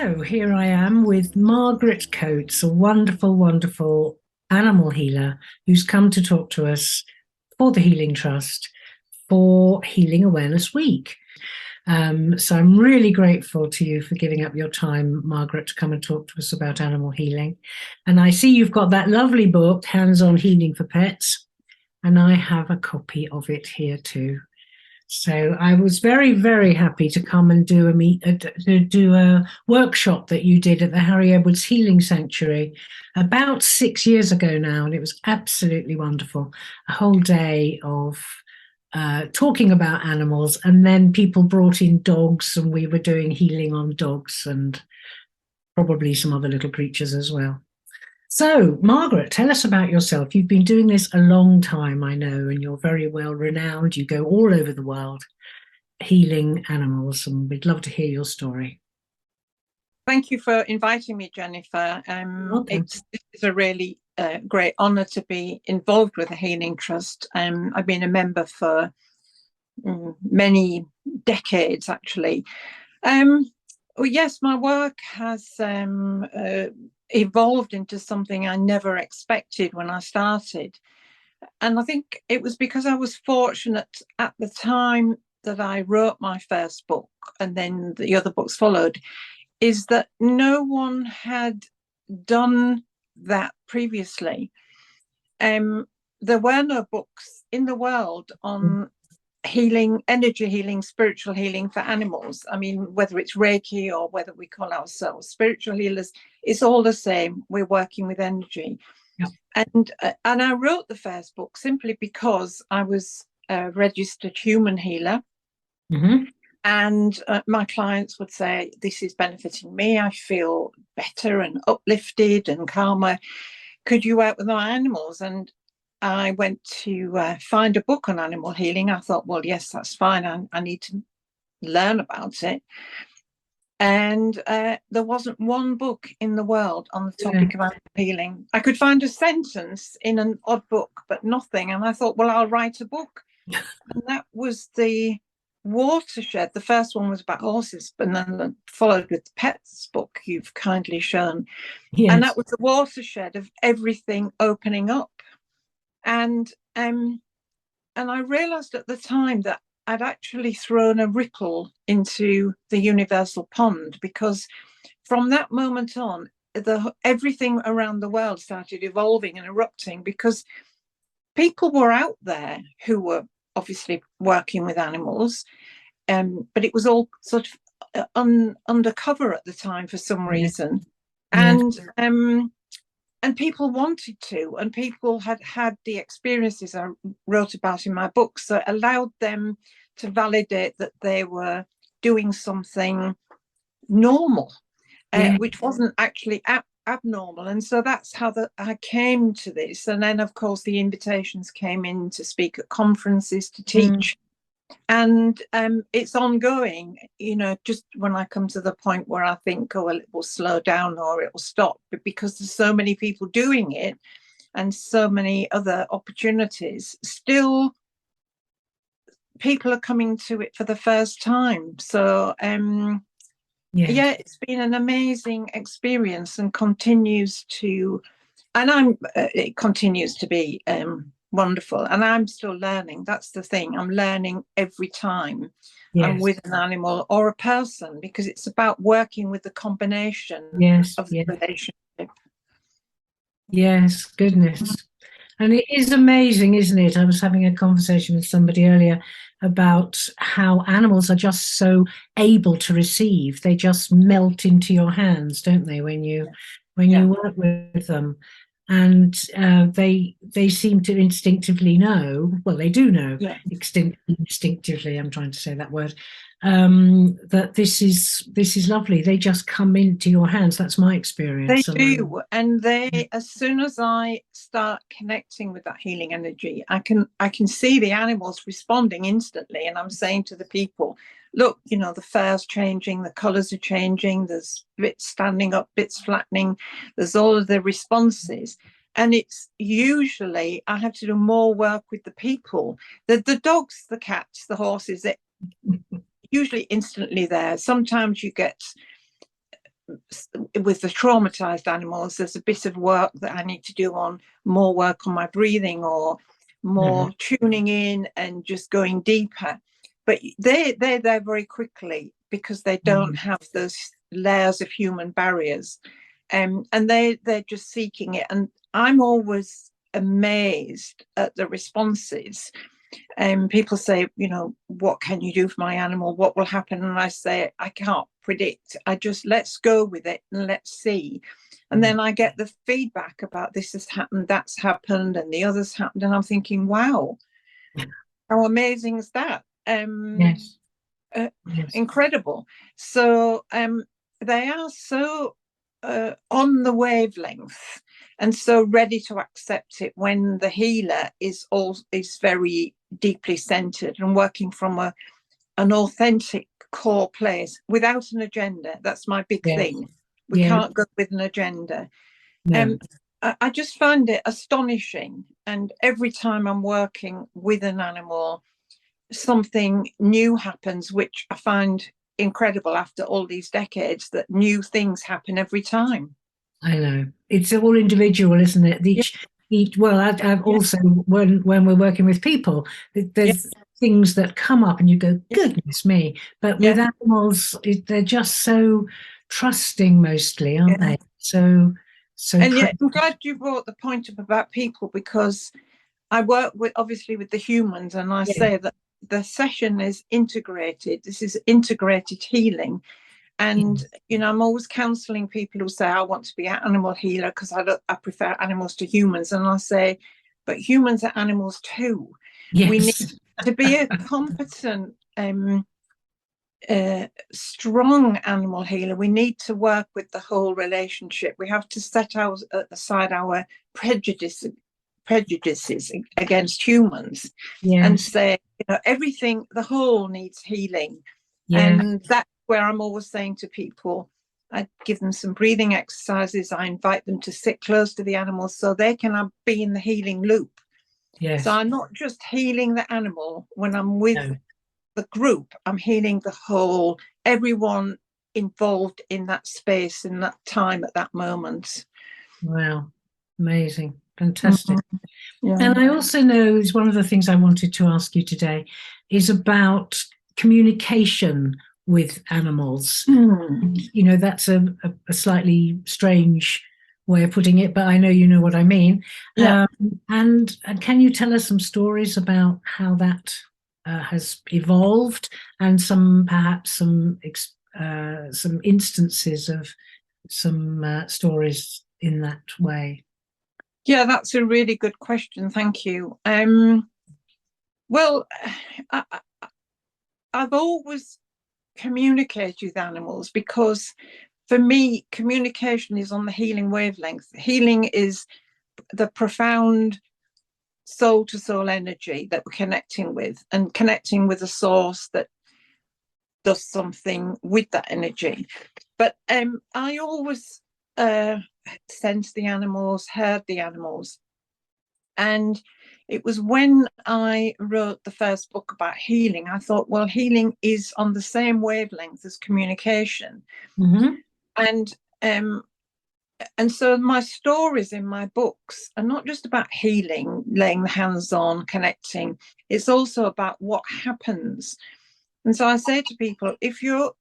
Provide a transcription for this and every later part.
So here I am with Margrit Coates, a wonderful, wonderful animal healer who's come to talk to us for the Healing Trust for Healing Awareness Week. So I'm really grateful to you for giving up your time, Margaret, to come and talk to us about animal healing. And I see you've got that lovely book, Hands-on Healing for Pets, and I have a copy of it here too. So I was very, very happy to come and do a workshop that you did at the Harry Edwards Healing Sanctuary about 6 years ago now, and it was absolutely wonderful. A whole day of talking about animals, and then people brought in dogs, and we were doing healing on dogs and probably some other little creatures as well. So, Margaret, tell us about yourself. You've been doing this a long time, I know, and you're very well renowned. You go all over the world healing animals, and we'd love to hear your story. Thank you for inviting me, Jennifer. It's a really great honour to be involved with the Healing Trust. I've been a member for many decades, actually. Well, yes, my work has evolved into something I never expected when I started. And I think it was because I was fortunate at the time that I wrote my first book, and then the other books followed, is that no one had done that previously. There were no books in the world on healing, energy healing, spiritual healing for animals. I mean, whether it's Reiki or whether we call ourselves spiritual healers, it's all the same. We're working with energy. Yeah. And I wrote the first book simply because I was a registered human healer. Mm-hmm. And my clients would say, this is benefiting me. I feel better and uplifted and calmer. Could you work with my animals? And I went to find a book on animal healing. I thought, well, yes, that's fine. I need to learn about it. And there wasn't one book in the world on the topic of animal healing. I could find a sentence in an odd book, but nothing. And I thought, well, I'll write a book. And that was the watershed. The first one was about horses, and then followed with the pets book you've kindly shown. Yes. And that was the watershed of everything opening up. And I realized at the time that I'd actually thrown a ripple into the universal pond, because from that moment on, everything around the world started evolving and erupting, because people were out there who were obviously working with animals, but it was all sort of undercover at the time for some reason. And people wanted to, and people had the experiences I wrote about in my book, so it allowed them to validate that they were doing something normal, which wasn't actually abnormal. And so that's how I came to this. And then, of course, the invitations came in to speak at conferences, to teach. And it's ongoing, just when I come to the point where I think, oh, well, it will slow down or it will stop, but because there's so many people doing it and so many other opportunities, still people are coming to it for the first time. So it's been an amazing experience, and continues to be wonderful. And I'm still learning. That's the thing. I'm learning every time I'm with an animal or a person, because it's about working with the combination of the relationship. Yes, goodness. And it is amazing, isn't it? I was having a conversation with somebody earlier about how animals are just so able to receive. They just melt into your hands, don't they, when you work with them? And they seem to instinctively know, well, they do know, instinctively, I'm trying to say that word, that this is lovely. They just come into your hands. That's my experience. They do. And as soon as I start connecting with that healing energy, I can see the animals responding instantly. And I'm saying to the people, look, the fur's changing, the colours are changing, there's bits standing up, bits flattening, there's all of the responses. And it's usually, I have to do more work with the people. The dogs, the cats, the horses, usually instantly there. Sometimes you get with the traumatized animals, there's a bit of work that I need to do on more work on my breathing or more tuning in and just going deeper. But they're there very quickly because they don't have those layers of human barriers. And they're just seeking it. And I'm always amazed at the responses. People say, you know, what can you do for my animal? What will happen? And I say, I can't predict. I just let's go with it and let's see. And then I get the feedback about this has happened, that's happened, and the others happened. And I'm thinking, wow, how amazing is that? Yes. Incredible. So they are so on the wavelength and so ready to accept it when the healer is very deeply centered and working from an authentic core place without an agenda. That's my big thing. We can't go with an agenda. I just find it astonishing, and every time I'm working with an animal, something new happens, which I find incredible after all these decades, that new things happen every time. I know. It's all individual, isn't it? Each well, I've also, when we're working with people, there's things that come up and you go, goodness me. But with animals, they're just so trusting mostly, aren't they? So and yet I'm glad you brought the point up about people, because I work with the humans, and I say that the session is integrated. This is integrated healing. And, you know, I'm always counseling people who say, I want to be an animal healer because I prefer animals to humans. And I say, but humans are animals too. We need to be a competent, strong animal healer. We need to work with the whole relationship. We have to set aside our prejudices against humans and say, you know, everything, the whole needs healing. And that's where I'm always saying to people, I give them some breathing exercises. I invite them to sit close to the animals so they can be in the healing loop. So I'm not just healing the animal when I'm with the group, I'm healing the whole, everyone involved in that space, in that time, at that moment. Wow, amazing, fantastic. And I also know is one of the things I wanted to ask you today is about communication with animals. You know, that's a slightly strange way of putting it, but I know you know what I mean. And can you tell us some stories about how that has evolved, and perhaps some instances of some stories in that way? Yeah, that's a really good question. Thank you. Well, I've always communicated with animals because for me, communication is on the healing wavelength. Healing is the profound soul to soul energy that we're connecting with, and connecting with a source that does something with that energy. But I always sensed the animals, heard the animals. And it was when I wrote the first book about healing, I thought, well, healing is on the same wavelength as communication. And so my stories in my books are not just about healing, laying the hands on, connecting. It's also about what happens. And so I say to people, if you're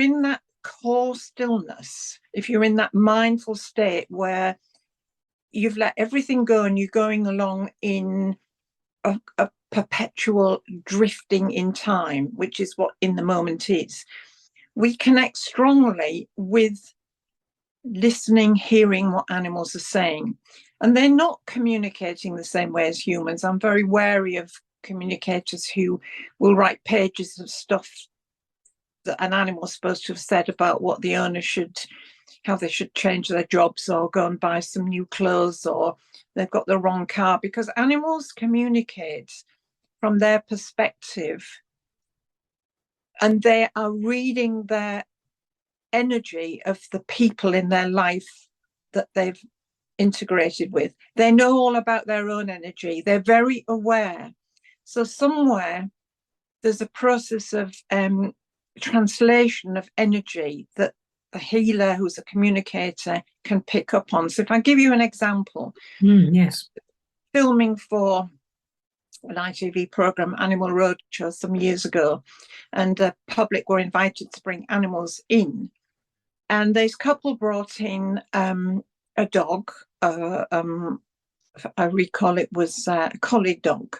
in that core stillness, if you're in that mindful state where you've let everything go and you're going along in a perpetual drifting in time, which is what in the moment is, we connect strongly with listening, hearing what animals are saying. And they're not communicating the same way as humans. I'm very wary of communicators who will write pages of stuff that an animal is supposed to have said about what the owner how they should change their jobs or go and buy some new clothes, or they've got the wrong car, because animals communicate from their perspective and they are reading their energy of the people in their life that they've integrated with. They know all about their own energy. They're very aware. So somewhere there's a process of translation of energy that a healer who's a communicator can pick up on. So if I give you an example, yes, filming for an ITV program, Animal Roadshow, some years ago, and the public were invited to bring animals in. And this couple brought in a dog. I recall it was a collie dog,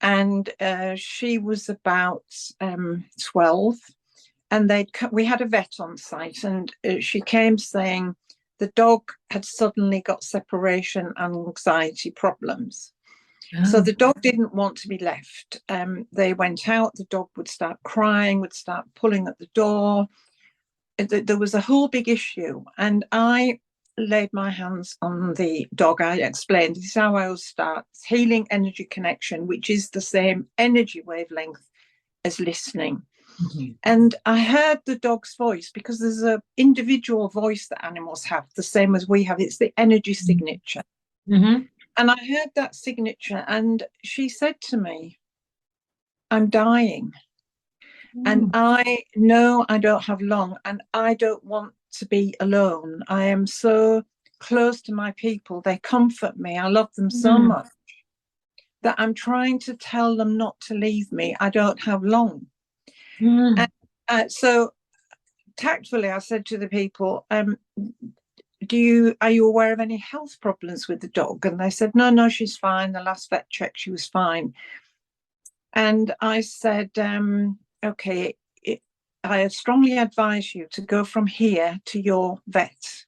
and she was about 12. And we had a vet on site, and she came saying the dog had suddenly got separation anxiety problems. So the dog didn't want to be left. They went out, the dog would start crying, would start pulling at the door. There was a whole big issue. And I laid my hands on the dog. I explained, this is how I will start. Healing energy connection, which is the same energy wavelength as listening. Mm-hmm. And I heard the dog's voice, because there's an individual voice that animals have, the same as we have. It's the energy signature. Mm-hmm. And I heard that signature, and she said to me, I'm dying. And I know I don't have long, and I don't want to be alone. I am so close to my people. They comfort me. I love them so much that I'm trying to tell them not to leave me. I don't have long. And so tactfully, I said to the people, are you aware of any health problems with the dog? And they said, no, she's fine. The last vet check, she was fine. And I said, okay, I strongly advise you to go from here to your vet.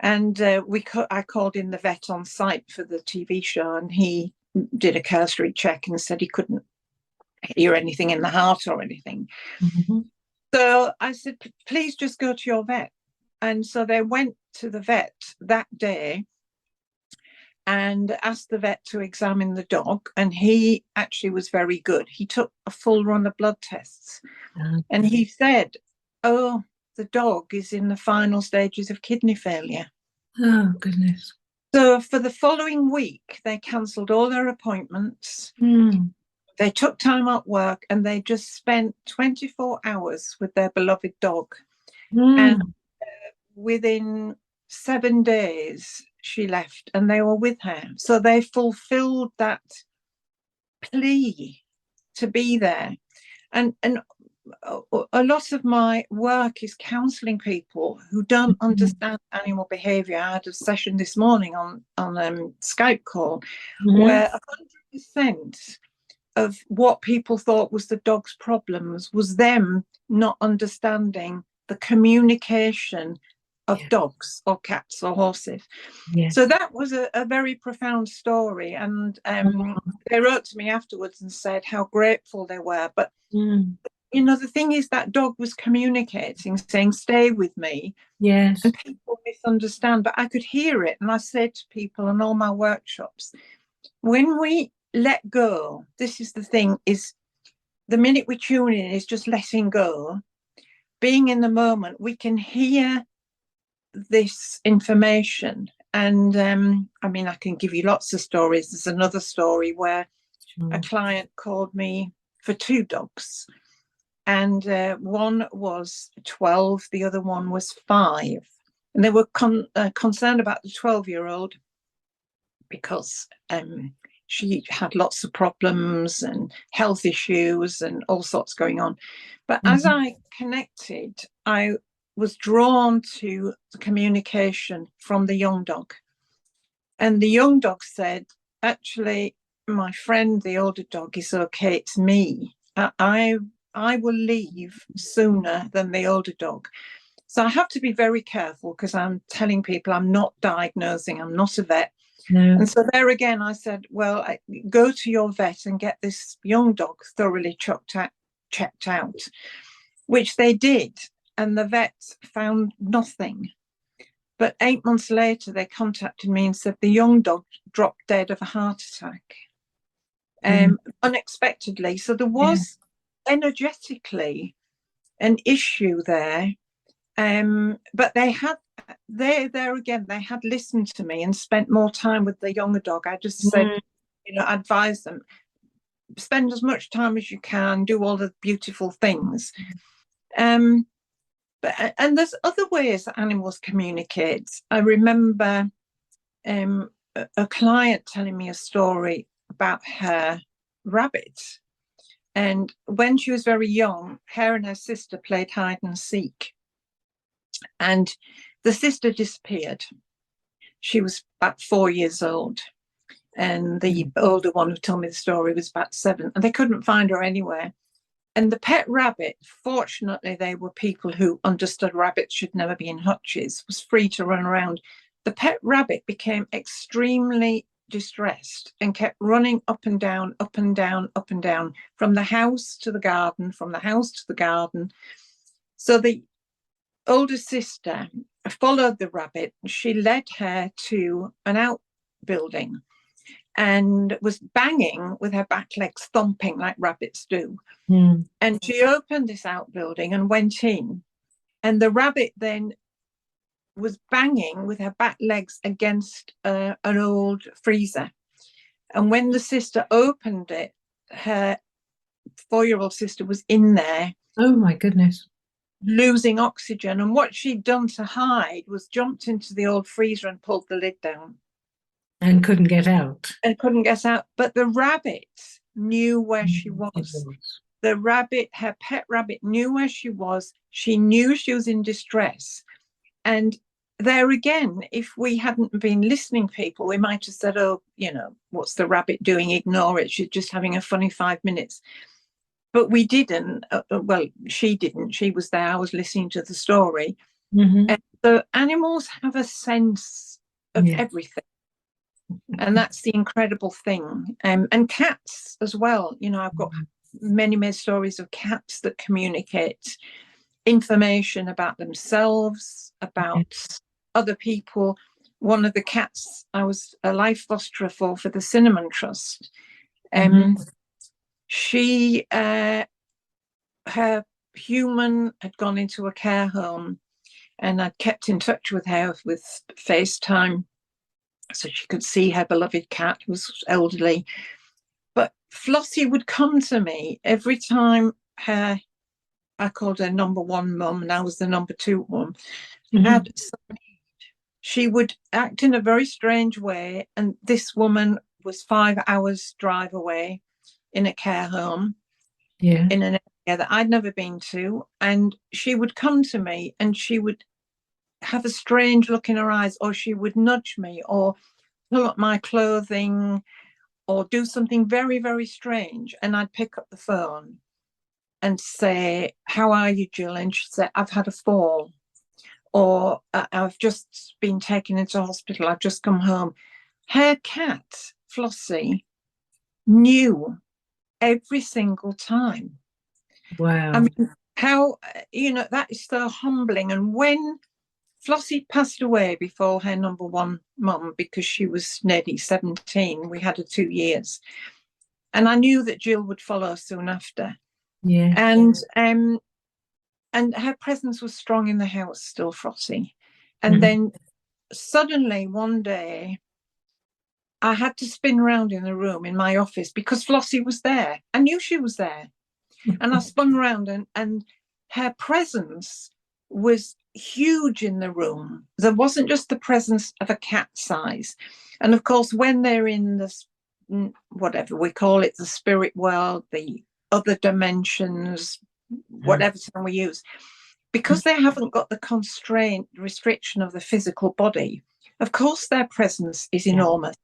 And I called in the vet on site for the TV show, and he did a cursory check and said he couldn't hear anything in the heart or anything. Mm-hmm. So I said, please just go to your vet. And so they went to the vet that day and asked the vet to examine the dog. And he actually was very good. He took a full run of blood tests. And he said, oh, the dog is in the final stages of kidney failure. Oh, goodness. So for the following week, they cancelled all their appointments. They took time at work, and they just spent 24 hours with their beloved dog. And within 7 days, she left, and they were with her. So they fulfilled that plea to be there. And a lot of my work is counselling people who don't understand animal behaviour. I had a session this morning on Skype call where 100% of what people thought was the dog's problems was them not understanding the communication of dogs or cats or horses. So that was a very profound story. And they wrote to me afterwards and said how grateful they were. But you know, the thing is, that dog was communicating, saying, stay with me. Yes. And people misunderstand, but I could hear it. And I said to people in all my workshops, when we let go, this is the thing, is the minute we tune in is just letting go, being in the moment, we can hear this information. And I mean, I can give you lots of stories. There's another story where a client called me for 2 dogs. And one was 12, the other one was 5. And they were concerned about the 12-year-old because she had lots of problems and health issues and all sorts going on. But as I connected, I was drawn to the communication from the young dog. And the young dog said, actually, my friend, the older dog, is okay. It's me. I will leave sooner than the older dog. So I have to be very careful, because I'm telling people I'm not diagnosing, I'm not a vet. And so there again, I said, well, go to your vet and get this young dog thoroughly checked out, which they did. And the vet found nothing. But 8 months later, they contacted me and said the young dog dropped dead of a heart attack, unexpectedly. So there was energetically an issue there, but they had they had listened to me and spent more time with the younger dog. I just said, advise them, spend as much time as you can, do all the beautiful things. But and there's other ways that animals communicate. I remember a client telling me a story about her rabbit. And when she was very young, her and her sister played hide and seek. And the sister disappeared. She was about 4 years old. And the older one who told me the story was about 7. And they couldn't find her anywhere. And the pet rabbit, fortunately, they were people who understood rabbits should never be in hutches, was free to run around. The pet rabbit became extremely distressed and kept running up and down, up and down, up and down, from the house to the garden, from the house to the garden. So the older sister followed the rabbit. She led her to an outbuilding and was banging with her back legs, thumping like rabbits do. And she opened this outbuilding and went in, and the rabbit then was banging with her back legs against an old freezer. And when the sister opened it, her 4-year-old sister was in there. Oh my goodness. Losing oxygen. And what she'd done to hide was jumped into the old freezer and pulled the lid down. And couldn't get out. And couldn't get out. But the rabbit knew where she was. The rabbit, her pet rabbit, knew where she was. She knew she was in distress. And there again, if we hadn't been listening people, we might have said, oh, you know, what's the rabbit doing? Ignore it. She's just having a funny 5 minutes. But we didn't. Well, she didn't. She was there. I was listening to the story. And the animals have a sense of everything. And that's the incredible thing. And cats as well. You know, I've got many stories of cats that communicate information about themselves, about other people. One of the cats I was a life fosterer for the Cinnamon Trust, she her human had gone into a care home, and I'd kept in touch with her with FaceTime so she could see her beloved cat, who was elderly. But Flossie would come to me every time I called her number 1 mum, and I was the number 2 mum, had some need. She would act in a very strange way, and this woman was 5 hours drive away in a care home, in an area that I'd never been to, and she would come to me and she would have a strange look in her eyes, or she would nudge me or pull up my clothing or do something very, very strange, and I'd pick up the phone and say, how are you, Jill? And she'd say, I've had a fall, or I've just been taken into hospital, I've just come home. Her cat, Flossie, knew every single time. Wow. I mean, how, you know, that is so humbling. And when Flossie passed away before her number 1 mum, because she was nearly 17, we had her 2 years, and I knew that Jill would follow soon after. And her presence was strong in the house still, Flossie. And then suddenly one day I had to spin around in the room in my office because Flossie was there. I knew she was there. And I spun around, and her presence was huge in the room. There wasn't just the presence of a cat size. And of course, when they're in this, whatever we call it, the spirit world, the other dimensions, whatever term we use, because they haven't got the restriction of the physical body, of course their presence is enormous,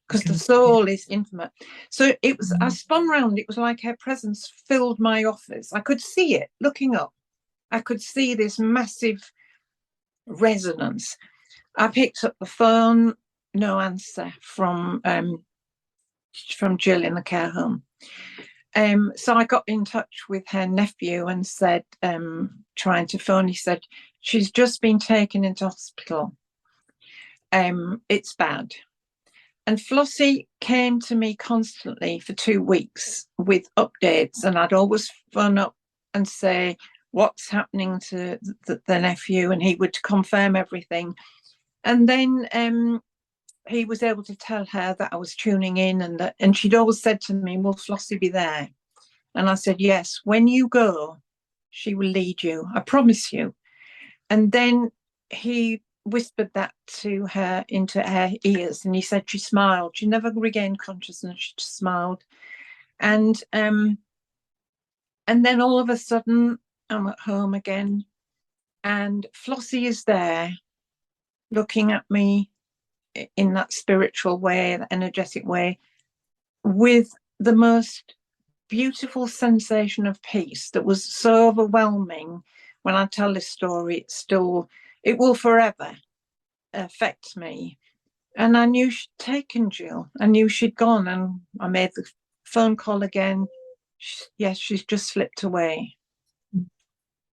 because the soul is infinite. So it was, I spun round, it was like her presence filled my office. I could see it looking up. I could see this massive resonance. I picked up the phone, no answer from Jill in the care home. So I got in touch with her nephew and said, trying to phone, he said, she's just been taken into hospital. It's bad. And Flossie came to me constantly for 2 weeks with updates, and I'd always phone up and say, what's happening to the nephew, and he would confirm everything. And then he was able to tell her that I was tuning in, and she'd always said to me, will Flossie be there? And I said, yes, when you go, she will lead you, I promise you. And then he whispered that to her into her ears, and he said she smiled. She never regained consciousness. She just smiled. And then all of a sudden, I'm at home again, and Flossie is there, looking at me in that spiritual way, that energetic way, with the most beautiful sensation of peace that was so overwhelming. When I tell this story, it will forever affect me. And I knew she'd taken Jill. I knew she'd gone, and I made the phone call again. Yes, she's just slipped away.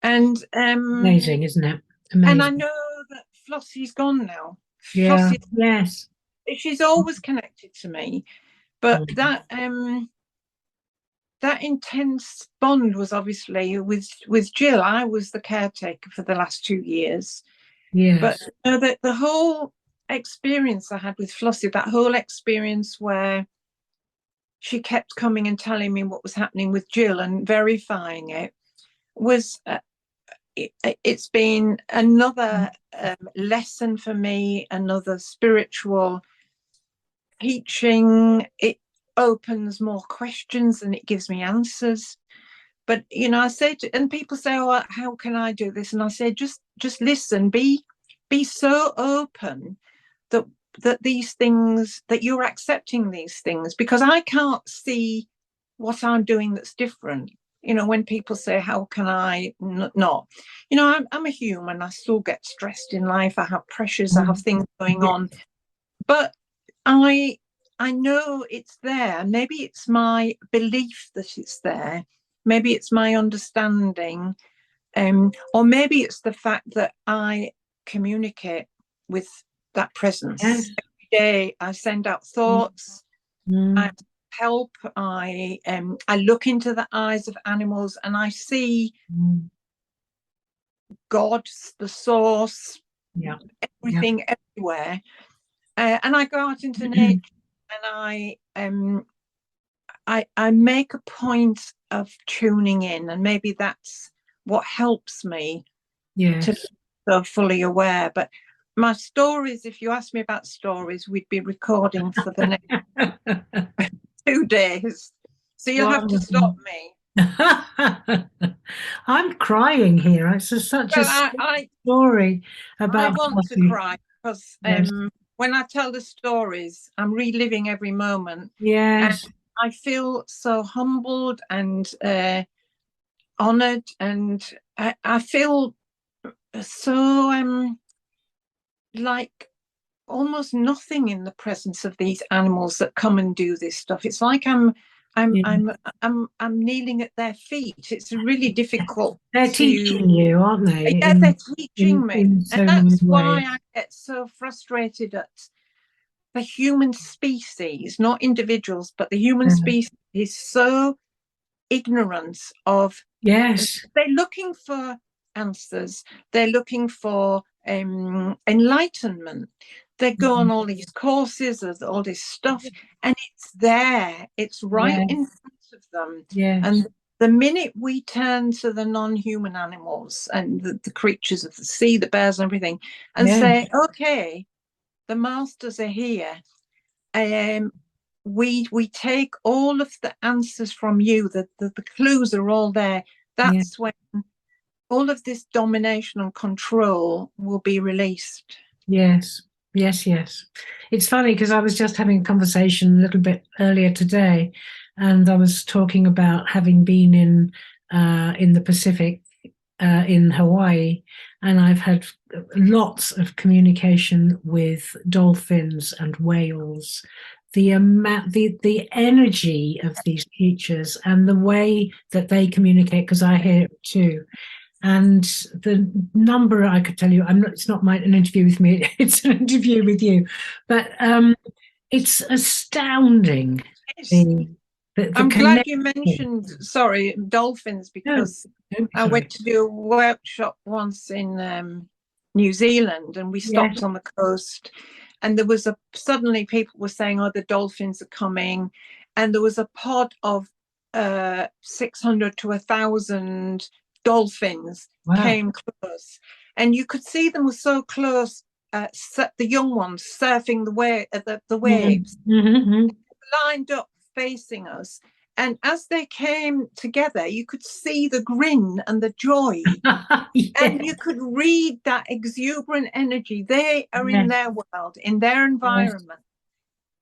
And Amazing, isn't it? Amazing. And I know that Flossie's gone now. Yeah. Flossie, Yes. she's always connected to me, but that intense bond was obviously with Jill. I was the caretaker for the last 2 years. Yes. But the whole experience I had with Flossie, that whole experience where she kept coming and telling me what was happening with Jill and verifying it, was it's been another lesson for me, another spiritual teaching. It opens more questions and it gives me answers. But I say and people say, oh, how can I do this? And I say, just listen, be so open that these things, that you're accepting these things, because I can't see what I'm doing that's different. When people say, how can I not? I'm a human. I still get stressed in life. I have pressures. I have things going on. But I know it's there. Maybe it's my belief that it's there. Maybe it's my understanding. Or maybe it's the fact that I communicate with that presence. Yes. Every day I send out thoughts. I help. I look into the eyes of animals and I see God, the source, everything, everywhere. And I go out into nature and I make a point of tuning in, and maybe that's what helps me to be so fully aware. But my stories, if you ask me about stories, we'd be recording for the next 2 days. So you'll have to stop me. I'm crying here. It's such a story about. I want to cry because when I tell the stories, I'm reliving every moment. Yes. And I feel so humbled and honoured, and I feel so like almost nothing in the presence of these animals that come and do this stuff. It's like I'm kneeling at their feet. It's really difficult. They're teaching you, aren't they? Yeah, they're teaching me, and that's why I get so frustrated at the human species, not individuals, but the human species is so ignorant of. Yes. They're looking for answers. They're looking for enlightenment. They go on all these courses, all this stuff, and it's there. It's right in front of them. Yes. And the minute we turn to the non-human animals and the creatures of the sea, the bears and everything, and say, okay, the masters are here. We take all of the answers from you. The clues are all there. That's when all of this domination and control will be released. Yes. It's funny because I was just having a conversation a little bit earlier today, and I was talking about having been in the Pacific, in Hawaii, and I've had lots of communication with dolphins and whales. The energy of these creatures and the way that they communicate, because I hear it too. And the number, I could tell you, it's not an interview with me, it's an interview with you, but it's astounding. I'm glad you mentioned, dolphins, because I went to do a workshop once in New Zealand, and we stopped on the coast, and there was suddenly people were saying, oh, the dolphins are coming, and there was a pod of 600 to 1,000 dolphins came close, and you could see them were so close, the young ones surfing the waves, Mm-hmm. lined up facing us. And as they came together, you could see the grin and the joy, and Yes, you could read that exuberant energy. They are in yes, their world, in their yes. environment,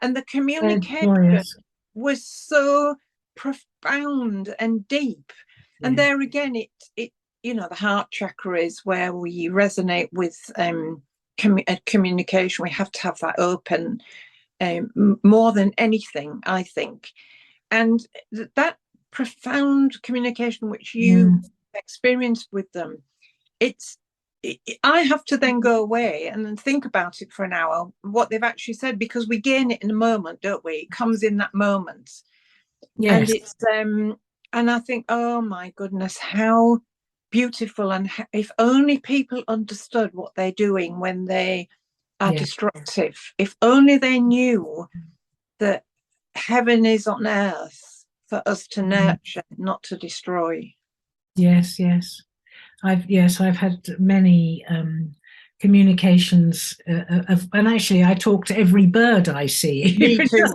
and the They're communication joyous. was so profound and deep. And Yeah. there again, it the heart chakra is where we resonate with communication. We have to have that open, more than anything, I think. And that profound communication which you Mm. experienced with them, I have to then go away and then think about it for an hour, what they've actually said, because we gain it in a moment, don't we? It comes in that moment. And Yes, it's and I think, oh my goodness, how beautiful. And if only people understood what they're doing when they are yeah, destructive, if only they knew that heaven is on earth for us to nurture, not to destroy. yes, yes. I've had many communications and actually I talk to every bird I see. Me too.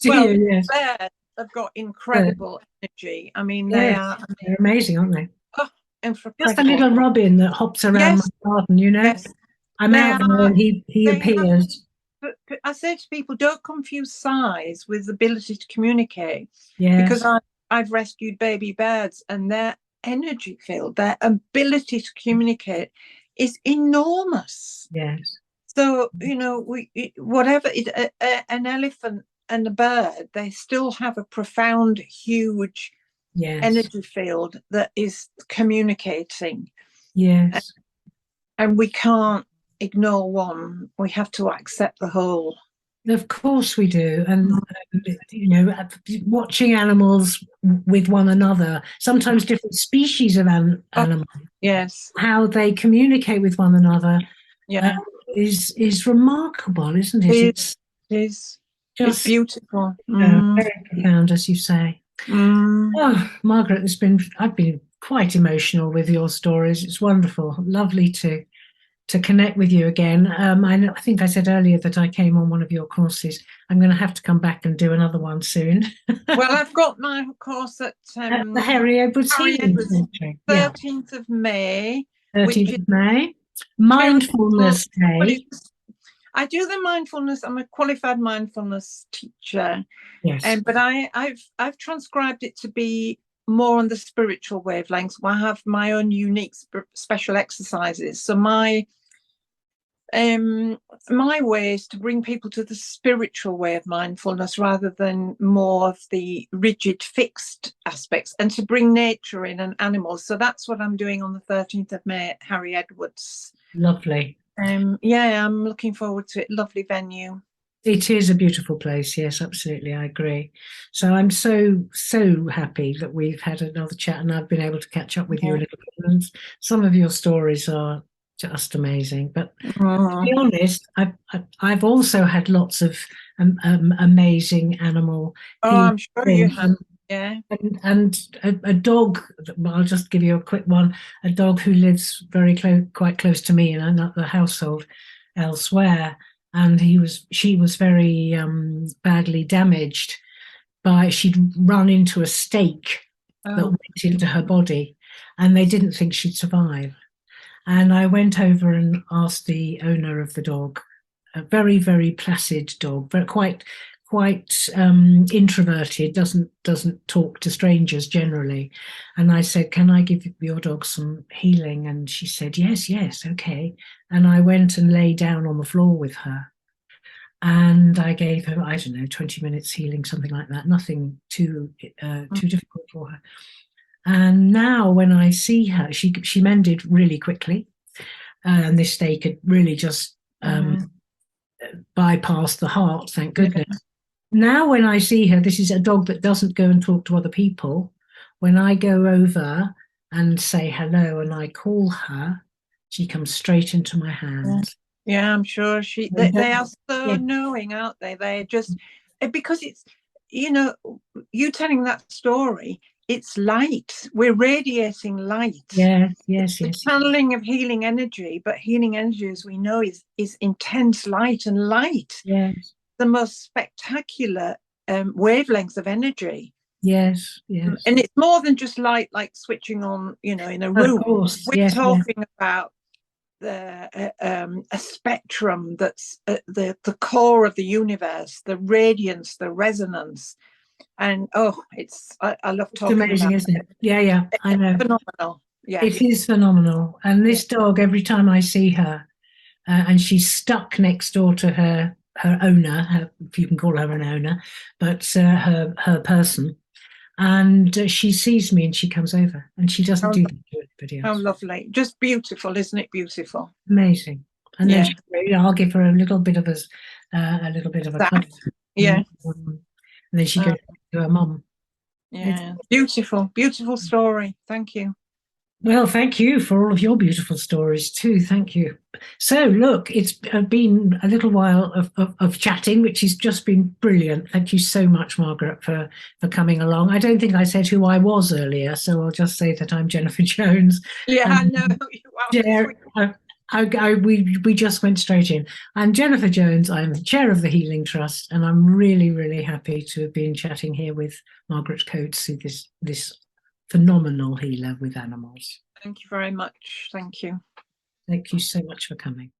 Do Well, you? Yes. birds have got incredible energy. I mean, they Yes, are they're amazing, aren't they? oh, Just a incredible. little robin that hops around my Yes, garden, you know. yes, I'm they out there are. and he They have. appears. But I say to people, don't confuse size with ability to communicate, because Yes, I've rescued baby birds, and their energy field, their ability to communicate, is enormous. yes, So whatever an elephant and a bird, they still have a profound, huge yes, energy field that is communicating, yes. and we can't ignore one. We have to accept the whole. Of course we do. And, you know, watching animals with one another, sometimes different species of Oh, animals, yes, how they communicate with one another uh, yeah, is remarkable, isn't it? it It's is. It's just beautiful. very profound, as you say. Mm. Oh, Margaret, I've been quite emotional with your stories. It's wonderful, lovely to connect with you again. I think I said earlier that I came on one of your courses. I'm going to have to come back and do another one soon. Well, I've got my course at At the Harry Edwards Harry Healing Edwards, Centre. Yeah, 13th of May, which 13th is of May. miracle. Mindfulness Well, Day. I do the mindfulness. I'm a qualified mindfulness teacher, Yes, but I've transcribed it to be more on the spiritual wavelengths. I have my own unique special exercises. So my way is to bring people to the spiritual way of mindfulness rather than more of the rigid fixed aspects, and to bring nature in and animals. So that's what I'm doing on the 13th of May at Harry Edwards. lovely. Yeah, I'm looking forward to it. Lovely venue. It is a beautiful place. Yes, absolutely. I agree. So I'm so happy that we've had another chat and I've been able to catch up with you a Yeah. little bit. And some of your stories are just amazing. But to be Mm. honest, I've also had lots of amazing animal Oh, healing I'm sure you experience. have. Yeah. And a dog, I'll just give you a quick one, a dog who lives very close, quite close to me in another household elsewhere. And she was very badly damaged she'd run into a stake that Oh. went into her body and they didn't think she'd survive. And I went over and asked the owner of the dog, a very, very placid dog, but quite introverted, doesn't talk to strangers generally. And I said, "Can I give your dog some healing?" And she said, "Yes, yes, okay." And I went and lay down on the floor with her. And I gave her, I don't know, 20 minutes healing, something like that. Nothing too difficult for her. And now when I see her, she mended really quickly, and this stake had really just Mm. bypassed the heart, thank Yeah. goodness. Now when I see her, this is a dog that doesn't go and talk to other people. When I go over and say hello and I call her, she comes straight into my Yeah. hands. Yeah, I'm sure they are so Yeah, knowing, aren't they? They're just because it's you telling that story. it's light. We're radiating light. Yes, yes, The yes. channeling of healing energy, but healing energy, as we know, is intense light, and light, Yes, the most spectacular wavelength of energy. yes, yes. And it's more than just light, like switching on, in a room. Of course, We're yes, talking about a spectrum that's the core of the universe, the radiance, the resonance, and I love it's talking amazing, about isn't it? Yeah, yeah, I know. phenomenal. Yeah, It is phenomenal. And this yeah. dog, every time I see her, and she's stuck next door to her owner, if you can call her an owner, but her person. And she sees me and she comes over, and she doesn't How, do that to anybody how else. lovely, just beautiful, isn't it? Beautiful. Amazing. And then Yeah, she, I'll give her a little bit of a little bit of a that. cuddle. Yeah, And then she uh, goes back to her mum. yeah. Beautiful, beautiful story. Thank you. Well, thank you for all of your beautiful stories too. Thank you. So, look, it's been a little while of chatting, which has just been brilliant. Thank you so much, Margaret, for coming along. I don't think I said who I was earlier, so I'll just say that I'm Jennifer Jones. Yeah, I know you are. We just went straight in. I'm Jennifer Jones. I'm the chair of the Healing Trust, and I'm really, really happy to have been chatting here with Margrit Coates, who this phenomenal healer with animals. Thank you very much. Thank you. Thank you so much for coming.